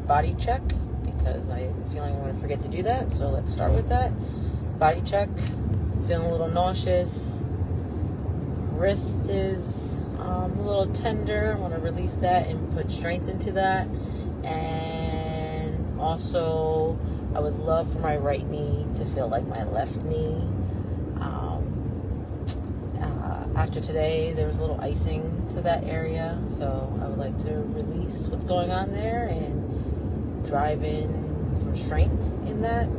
body check because I have a feeling I'm going to forget to do that. So let's start with that. Body check. Feeling a little nauseous. Wrist is a little tender. I want to release that and put strength into that. And also, I would love for my right knee to feel like my left knee. After today, there was a little icing to that area, so I would like to release what's going on there and drive in some strength in that.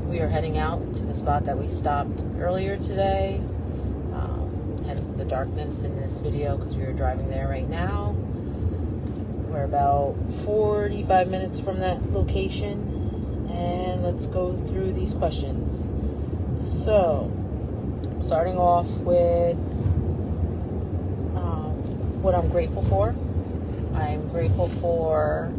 We are heading out to the spot that we stopped earlier today, hence the darkness in this video because we were driving there right now. We're about 45 minutes from that location, and let's go through these questions. So, starting off with what I'm grateful for. I'm grateful for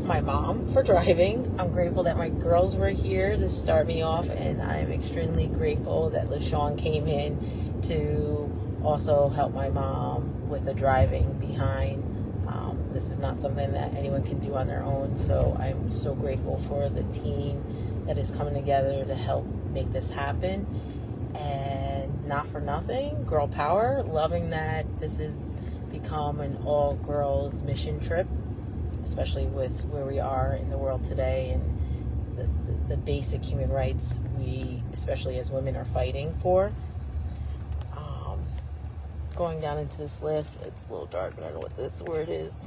my mom for driving. I'm grateful that my girls were here to start me off, and I'm extremely grateful that LaShawn came in to also help my mom with the driving behind. This is not something that anyone can do on their own, so I'm so grateful for the team that is coming together to help make this happen. And not for nothing, girl power, loving that this has become an all-girls mission trip, especially with where we are in the world today and the basic human rights we, especially as women, are fighting for. Going down into this list, it's a little dark, but I don't know what this word is.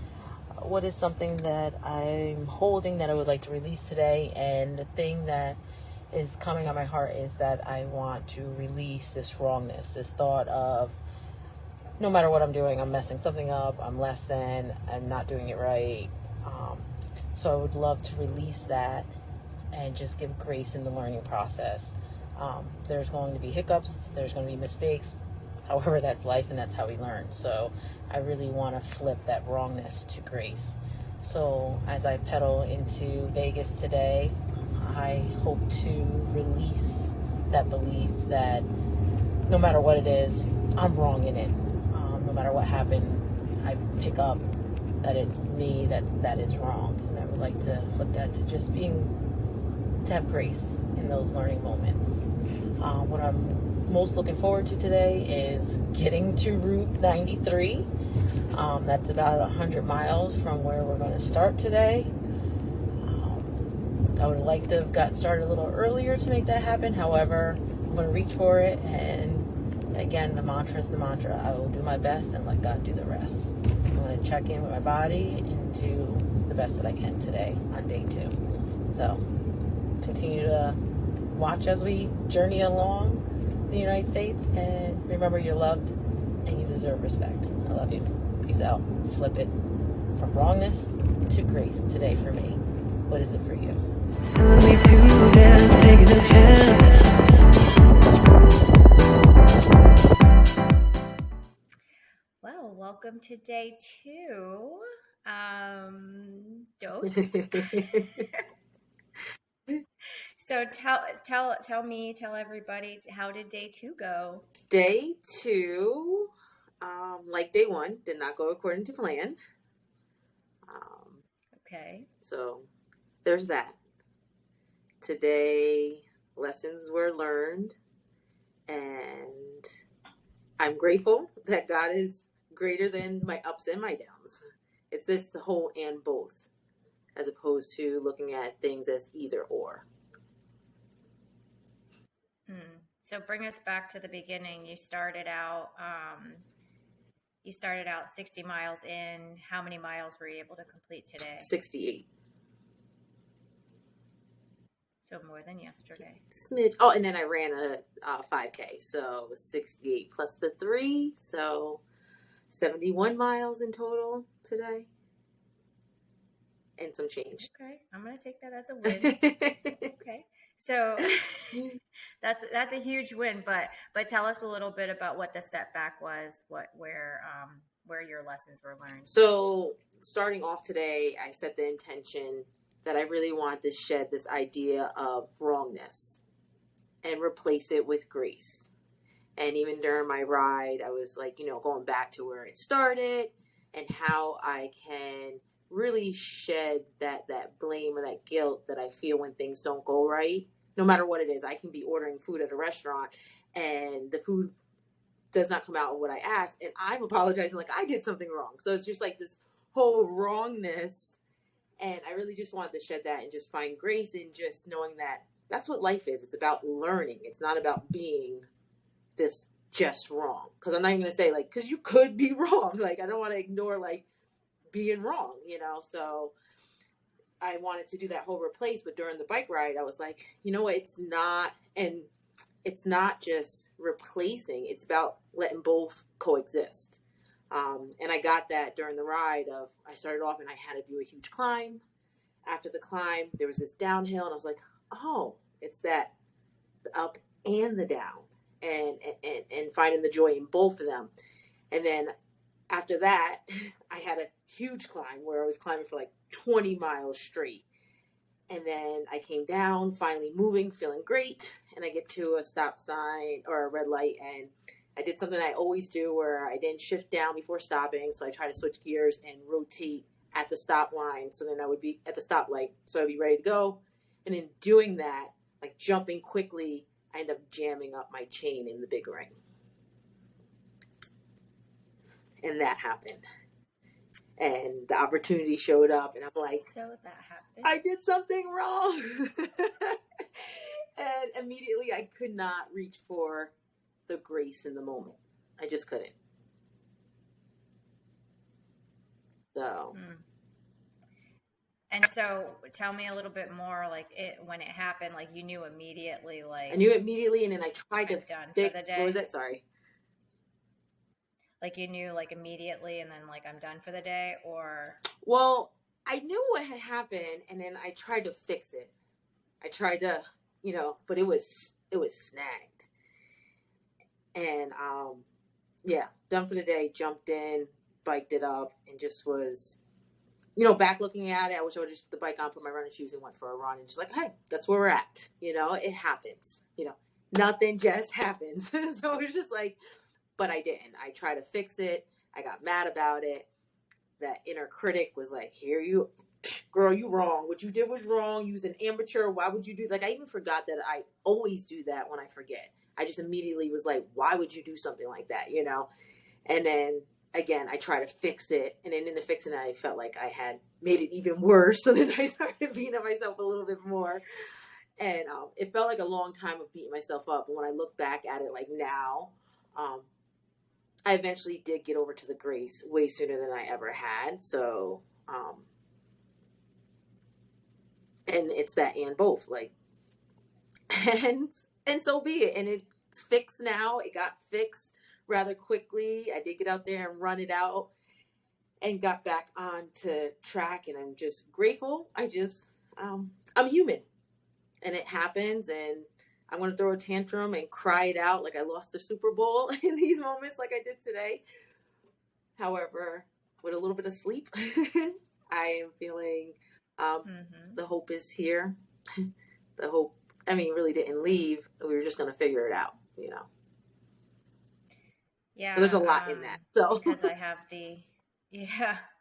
What is something that I'm holding that I would like to release today? And the thing that is coming on my heart is that I want to release this wrongness, this thought of no matter what I'm doing, I'm messing something up, I'm less than, I'm not doing it right. So I would love to release that and just give grace in the learning process. There's going to be hiccups, there's going to be mistakes. However, that's life and that's how we learn. So I really want to flip that wrongness to grace. So as I pedal into Vegas today, I hope to release that belief that no matter what it is, I'm wrong in it. No matter what happened, I pick up that it's me that is wrong. And I would like to flip that to just to have grace in those learning moments. What I'm most looking forward to today is getting to Route 93. That's about 100 miles from where we're going to start today. I would like to have got started a little earlier to make that happen. However, I'm going to reach for it. And again, the mantra is the mantra. I will do my best and let God do the rest. I'm going to check in with my body and do the best that I can today on day 2. So continue to watch as we journey along the United States, and remember you're loved and you deserve respect. I love you. Peace out. Flip it from wrongness to grace today for me. What is it for you? Well, welcome to day 2. Dose. So tell everybody, how did day 2 go? Day 2, like day 1, did not go according to plan. Okay. So there's that. Today, lessons were learned, and I'm grateful that God is greater than my ups and my downs. It's the whole and both, as opposed to looking at things as either or. So bring us back to the beginning. You started out 60 miles in. How many miles were you able to complete today? 68. So more than yesterday. Smidge. Oh, and then I ran a 5K, so 68 plus the 3, so 71 miles in total today, and some change. Okay, I'm gonna take that as a win. Okay, so that's a huge win. But tell us a little bit about what the setback was, where your lessons were learned. So starting off today, I set the intention that I really wanted to shed this idea of wrongness and replace it with grace. And even during my ride, I was like, going back to where it started and how I can really shed that blame or that guilt that I feel when things don't go right. No matter what it is, I can be ordering food at a restaurant and the food does not come out what I asked, and I'm apologizing like I did something wrong. So it's just like this whole wrongness, and I really just wanted to shed that and just find grace in just knowing that that's what life is. It's about learning. It's not about being this just wrong. Because I'm not even gonna say like because you could be wrong. Like I don't want to ignore like being wrong, So I wanted to do that whole replace, but during the bike ride, I was like, you know what? It's not just replacing. It's about letting both coexist. And I got that during the ride of, I started off and I had to do a huge climb. After the climb, there was this downhill and I was like, oh, it's that the up and the down and finding the joy in both of them. And then after that, I had a huge climb where I was climbing for like 20 miles straight. And then I came down, finally moving, feeling great. And I get to a stop sign or a red light. And I did something I always do where I didn't shift down before stopping. So I try to switch gears and rotate at the stop line. So then I would be at the stoplight. So I'd be ready to go. And in doing that, like jumping quickly, I end up jamming up my chain in the big ring. And that happened. And the opportunity showed up, and I'm like, so that happened. I did something wrong. And immediately I could not reach for the grace in the moment. I just couldn't. So. And so tell me a little bit more, like when it happened, like you knew immediately, like. I knew immediately, and then I tried to fix, for the day. What was that? Sorry. Like you knew like immediately and then like I'm done for the day, or? Well, I knew what had happened and then I tried to fix it. I tried to, but it was snagged. And yeah, done for the day, jumped in, biked it up, and just was, back looking at it. I wish I would just put the bike on, put my running shoes and went for a run and just like, hey, that's where we're at. It happens. Nothing just happens. So it was just like, but I didn't. I tried to fix it. I got mad about it. That inner critic was like, here you, girl, you wrong. What you did was wrong. You was an amateur. Why would you do, like, I even forgot that I always do that when I forget. I just immediately was like, why would you do something like that, And then, again, I try to fix it. And then in the fixing it, I felt like I had made it even worse. So then I started beating up myself a little bit more. And it felt like a long time of beating myself up. But when I look back at it, like now, I eventually did get over to the grace way sooner than I ever had. So, and it's that and both, like, and so be it. And it's fixed now. It got fixed rather quickly. I did get out there and run it out and got back onto track. And I'm just grateful. I'm human and it happens. And I'm going to throw a tantrum and cry it out like I lost the Super Bowl in these moments like I did today. However, with a little bit of sleep, I am feeling the hope is here. The hope, really didn't leave. We were just going to figure it out, Yeah. There's a lot in that. So because I have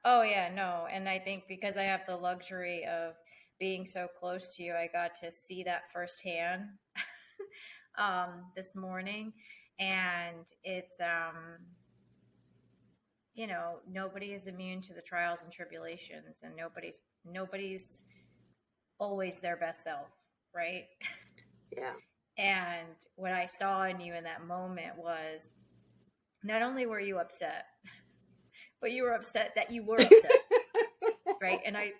oh yeah, no. And I think because I have the luxury of being so close to you, I got to see that firsthand. This morning, and it's nobody is immune to the trials and tribulations, and nobody's always their best self, right? Yeah. And what I saw in you in that moment was not only were you upset, but you were upset that you were upset. Right? And I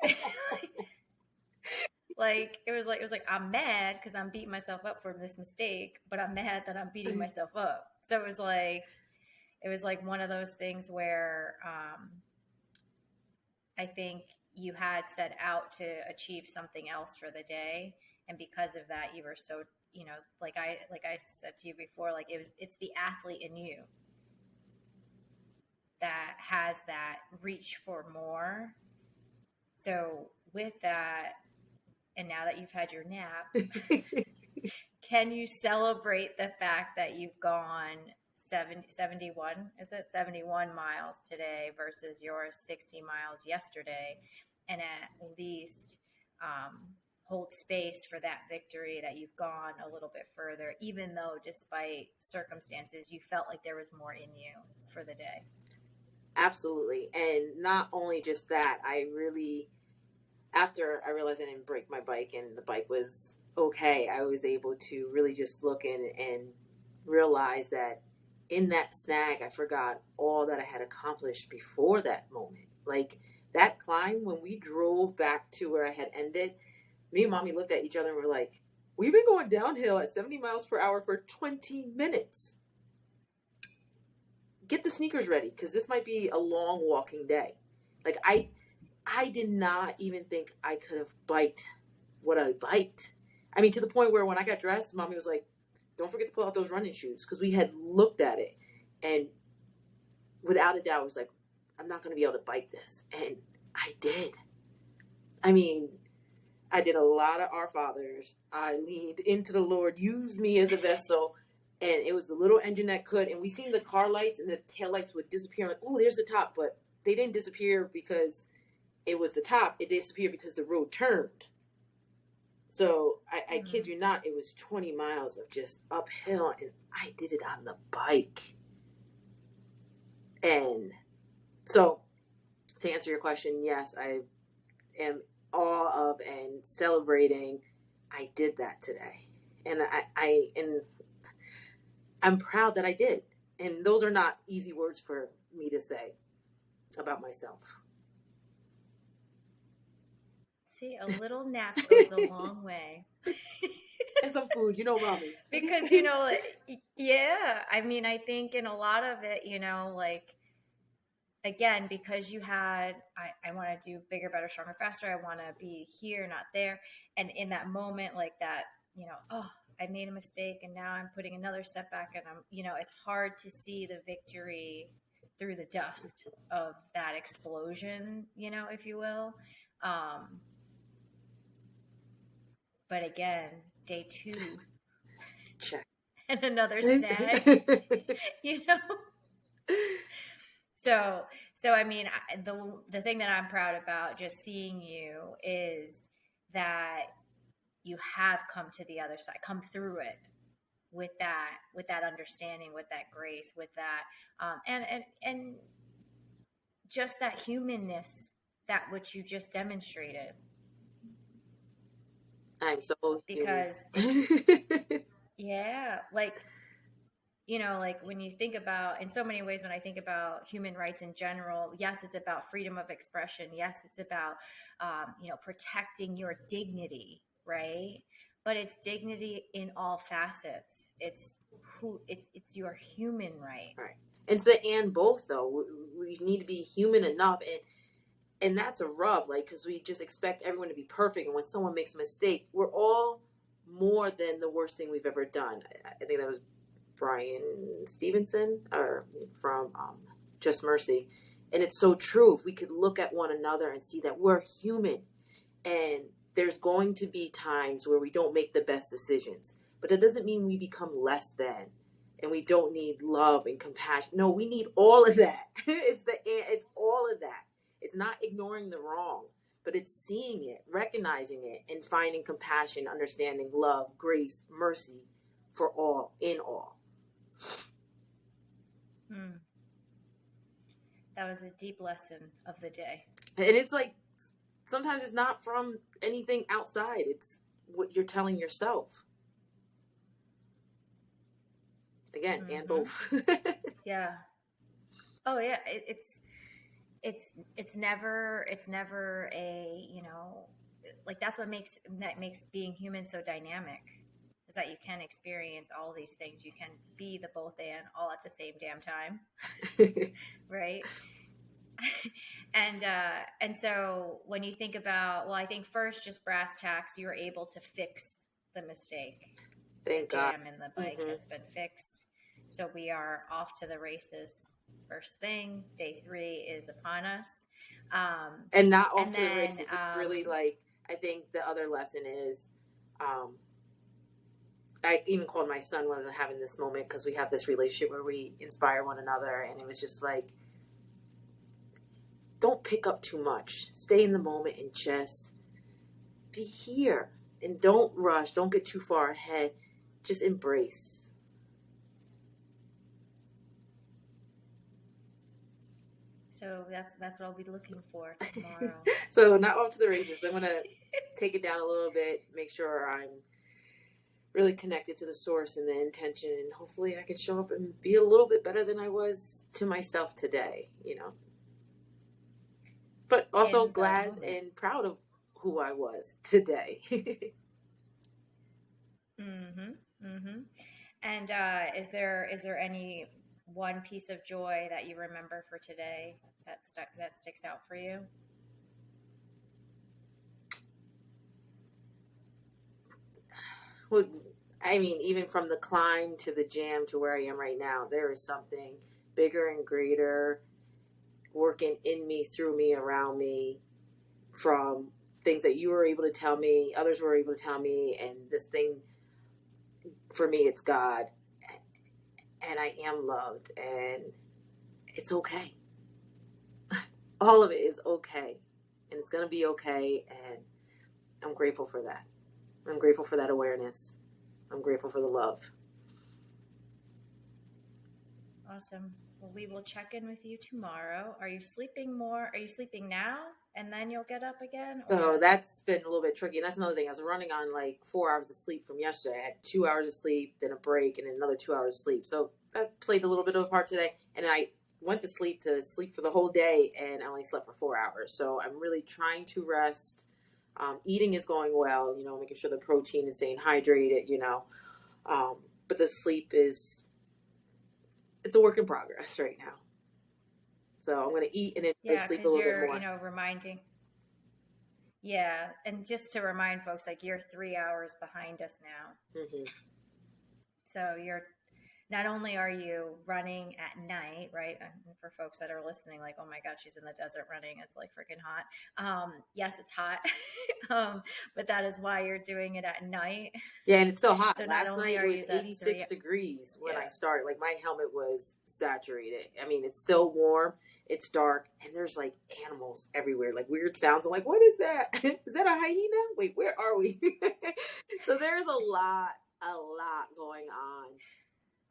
it was like I'm mad because I'm beating myself up for this mistake, but I'm mad that I'm beating myself up. So it was like one of those things where I think you had set out to achieve something else for the day, and because of that, you were so like I said to you before, like it's the athlete in you that has that reach for more. So with that. And now that you've had your nap, can you celebrate the fact that you've gone 71, is it 71 miles today versus your 60 miles yesterday, and at least hold space for that victory, that you've gone a little bit further, even though despite circumstances you felt like there was more in you for the day. Absolutely. And not only just that, after I realized I didn't break my bike and the bike was okay, I was able to really just look in and realize that in that snag, I forgot all that I had accomplished before that moment. Like that climb, when we drove back to where I had ended, me and mommy looked at each other and were like, we've been going downhill at 70 miles per hour for 20 minutes. Get the sneakers ready, because this might be a long walking day. Like I did not even think I could have biked what I biked. I mean, to the point where when I got dressed, mommy was like, don't forget to pull out those running shoes, because we had looked at it. And without a doubt, I was like, I'm not going to be able to bike this. And I did. I mean, I did a lot of Our Fathers. I leaned into the Lord, used me as a vessel. And it was the little engine that could. And we seen the car lights and the tail lights would disappear. Like, oh, there's the top. But they didn't disappear because it was the top. It disappeared because the road turned. So I kid you not, it was 20 miles of just uphill. And I did it on the bike. And so to answer your question, yes, I am awe of and celebrating. I did that today. And I'm proud that I did. And those are not easy words for me to say about myself. See, a little nap goes a long way. And some food, mommy. Because, yeah, I mean, I think in a lot of it, like, again, because you had, I want to do bigger, better, stronger, faster. I want to be here, not there. And in that moment, like that, oh, I made a mistake and now I'm putting another step back, and I'm, it's hard to see the victory through the dust of that explosion, if you will. But again, day 2, check, and another snag, So I mean, the thing that I'm proud about just seeing you is that you have come to the other side, come through it with that understanding, with that grace, with that, and just that humanness, that which you just demonstrated. I'm so because yeah, like when you think about, in so many ways, when I think about human rights in general, yes, it's about freedom of expression. Yes, it's about protecting your dignity, right? But it's dignity in all facets. It's your human right. Right. It's the and both, though. We need to be human enough, and that's a rub, like, because we just expect everyone to be perfect, and when someone makes a mistake, we're all more than the worst thing we've ever done. I think that was Brian Stevenson from Just Mercy, and it's so true. If we could look at one another and see that we're human, and there's going to be times where we don't make the best decisions, but that doesn't mean we become less than, and we don't need love and compassion. No, we need all of that. It's all of that. It's not ignoring the wrong, but it's seeing it, recognizing it, and finding compassion, understanding, love, grace, mercy for all, in all. That was a deep lesson of the day. And it's like, sometimes it's not from anything outside. It's what you're telling yourself. Again, and both. Yeah. Oh yeah. It's never a, like, that's what makes being human so dynamic, is that you can experience all these things. You can be the both and all at the same damn time. Right. And so when you think about, well, I think first, just brass tacks, you were able to fix the mistake. Thank God. The jam in the bike has been fixed. So we are off to the races. First thing, day 3 is upon us. And not off to the races. It's really, like, I think the other lesson is I even called my son when we were having this moment, because we have this relationship where we inspire one another. And it was just like, don't pick up too much. Stay in the moment and just be here. And don't rush. Don't get too far ahead. Just embrace. So that's what I'll be looking for tomorrow. So not off to the races. I'm going to take it down a little bit, make sure I'm really connected to the source and the intention, and hopefully I can show up and be a little bit better than I was to myself today, you know. But also glad and proud of who I was today. And is there any one piece of joy that you remember for today that sticks out for you? Well, I mean, even from the climb to the jam to where I am right now, there is something bigger and greater working in me, through me, around me, from things that you were able to tell me, others were able to tell me, and this thing, for me, it's God. And I am loved, and it's okay. All of it is okay, and it's going to be okay, and I'm grateful for that. I'm grateful for that awareness. I'm grateful for the love. Awesome. Well, we will check in with you tomorrow. Are you sleeping more? Are you sleeping now and then you'll get up again? So that's been a little bit tricky. And that's another thing. I was running on like 4 hours of sleep from yesterday. I had 2 hours of sleep, then a break, and then another 2 hours of sleep. So that played a little bit of a part today. And I went to sleep for the whole day, and I only slept for 4 hours. So I'm really trying to rest. Eating is going well, you know, making sure the protein is staying hydrated, you know. But the sleep it's a work in progress right now. So I'm going to eat and then sleep a little bit more. You know, reminding. Yeah. And just to remind folks, like, you're 3 hours behind us now. Mm-hmm. So not only are you running at night, right? And for folks that are listening, like, oh my God, she's in the desert running. It's like freaking hot. Yes, it's hot. But that is why you're doing it at night. Yeah, and it's so hot. So last night it was 86 degrees when I started. Like, my helmet was saturated. I mean, it's still warm. It's dark, and there's like animals everywhere, like weird sounds. I'm like, what is that? Is that a hyena? Wait, where are we? So there's a lot going on.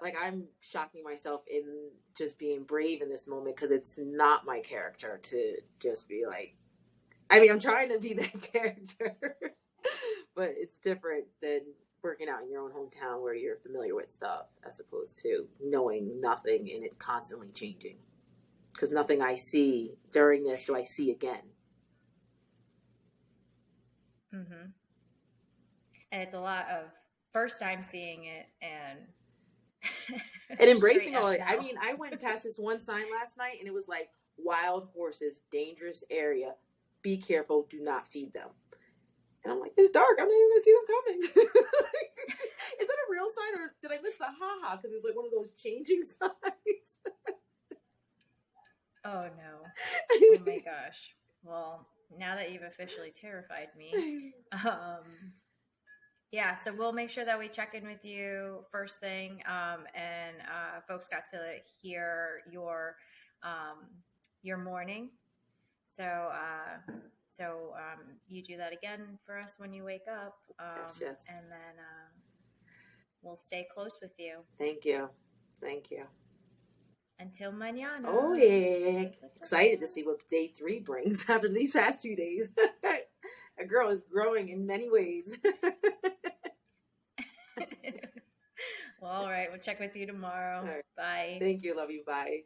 Like, I'm shocking myself in just being brave in this moment, because it's not my character to just be like, I mean, I'm trying to be that character, but it's different than working out in your own hometown where you're familiar with stuff, as opposed to knowing nothing and it constantly changing. Because nothing I see during this do I see again. Mm-hmm. And it's a lot of first time seeing it and embracing all it. I mean, I went past this one sign last night, and it was like, wild horses, dangerous area. Be careful. Do not feed them. And I'm like, it's dark. I'm not even going to see them coming. Is that a real sign, or did I miss the ha-ha? Because it was like one of those changing signs. Oh, no. Oh, my gosh. Well, now that you've officially terrified me. Yeah, so we'll make sure that we check in with you first thing. And folks got to hear your morning. So you do that again for us when you wake up. Yes. And then we'll stay close with you. Thank you. Until mañana. Oh, yeah. Excited to see what day 3 brings after these past 2 days. A girl is growing in many ways. Well, all right. We'll check with you tomorrow. Right. Bye. Thank you. Love you. Bye.